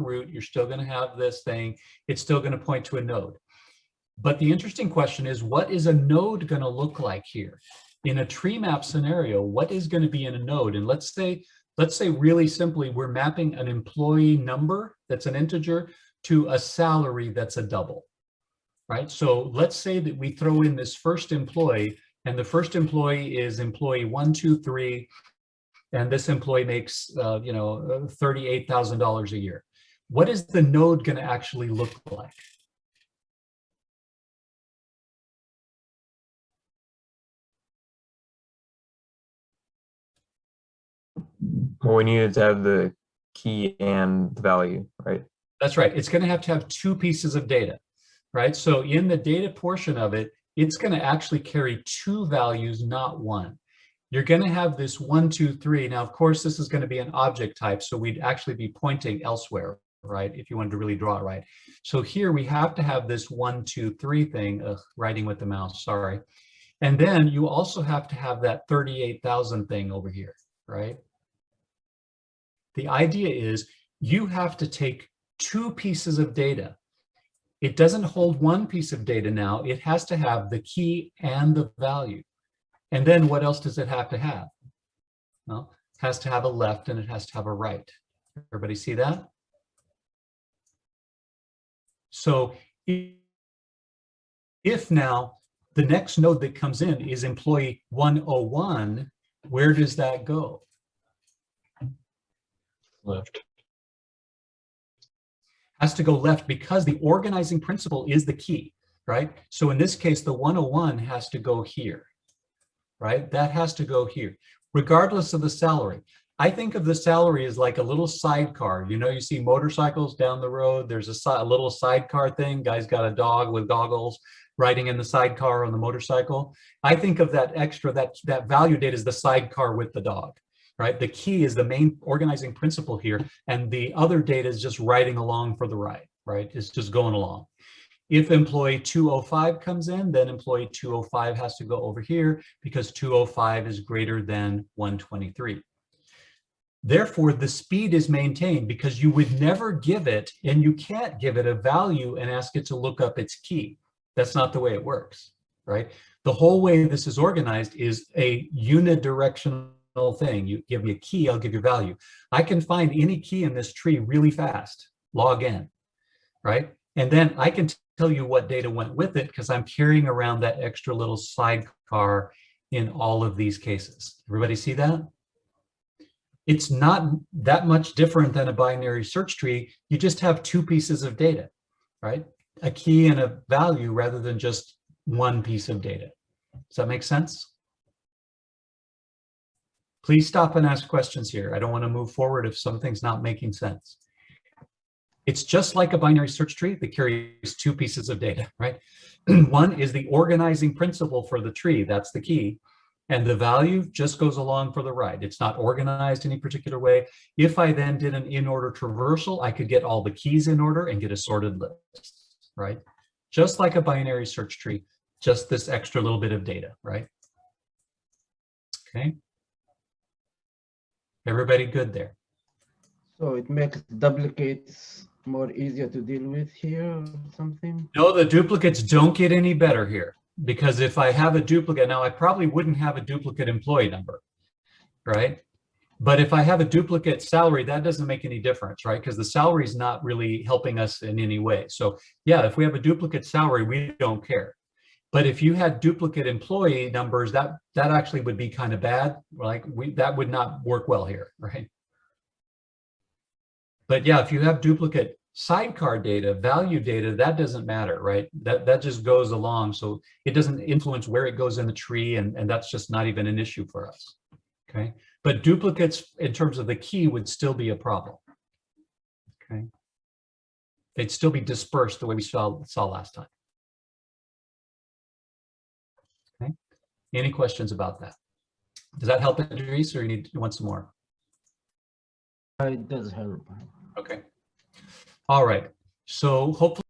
root, you're still going to have this thing, it's still going to point to a node. But the interesting question is, what is a node going to look like here? In a tree map scenario, what is going to be in a node? And let's say really simply, we're mapping an employee number that's an integer to a salary that's a double, right? So let's say that we throw in this first employee, and the first employee is employee 123, and this employee makes $38,000 a year. What is the node going to actually look like? Well, we needed to have the key and the value, right? That's right. It's going to have two pieces of data, right? So in the data portion of it, it's going to actually carry two values, not one. You're going to have this 1, 2, 3. Now, of course, this is going to be an object type, so we'd actually be pointing elsewhere, right? If you wanted to really draw it right. So here we have to have this 1, 2, 3 thing, writing with the mouse, sorry. And then you also have to have that 38,000 thing over here, right? The idea is you have to take two pieces of data. It doesn't hold one piece of data now. It has to have the key and the value. And then what else does it have to have? Well, it has to have a left and it has to have a right. Everybody see that? So if now the next node that comes in is employee 101, where does that go? Left. Has to go left because the organizing principle is the key, right? So in this case, the 101 has to go here, right? That has to go here, regardless of the salary. I think of the salary as like a little sidecar. You know, you see motorcycles down the road, there's a little sidecar thing. Guy's got a dog with goggles riding in the sidecar on the motorcycle. I think of that extra, that value data is the sidecar with the dog. Right? The key is the main organizing principle here, and the other data is just riding along for the ride, right? It's just going along. If employee 205 comes in, then employee 205 has to go over here because 205 is greater than 123. Therefore, the speed is maintained because you would never give it, and you can't give it a value and ask it to look up its key. That's not the way it works, right? The whole way this is organized is a unidirectional thing. You give me a key, I'll give you value. I can find any key in this tree really fast, log n, right? And then I can tell you what data went with it because I'm carrying around that extra little sidecar in all of these cases. Everybody see that? It's not that much different than a binary search tree. You just have two pieces of data, right? A key and a value rather than just one piece of data. Does that make sense? Please stop and ask questions here. I don't want to move forward if something's not making sense. It's just like a binary search tree that carries two pieces of data, right? One is the organizing principle for the tree, that's the key. And the value just goes along for the ride. It's not organized any particular way. If I then did an in-order traversal, I could get all the keys in order and get a sorted list, right? Just like a binary search tree, just this extra little bit of data, right? Okay. Everybody good there? So it makes duplicates more easier to deal with here or something? No, the duplicates don't get any better here because if I have a duplicate, now I probably wouldn't have a duplicate employee number, right? But if I have a duplicate salary, that doesn't make any difference, right? Because the salary is not really helping us in any way. So yeah, if we have a duplicate salary, we don't care. But if you had duplicate employee numbers, that actually would be kind of bad. Like that would not work well here, right? But yeah, if you have duplicate sidecar data, value data, that doesn't matter, right? That just goes along. So it doesn't influence where it goes in the tree, and that's just not even an issue for us, okay? But duplicates in terms of the key would still be a problem, okay? They'd still be dispersed the way we saw last time. Okay, any questions about that? Does that help, Idris, or you want some more? It does help. Okay. All right. So hopefully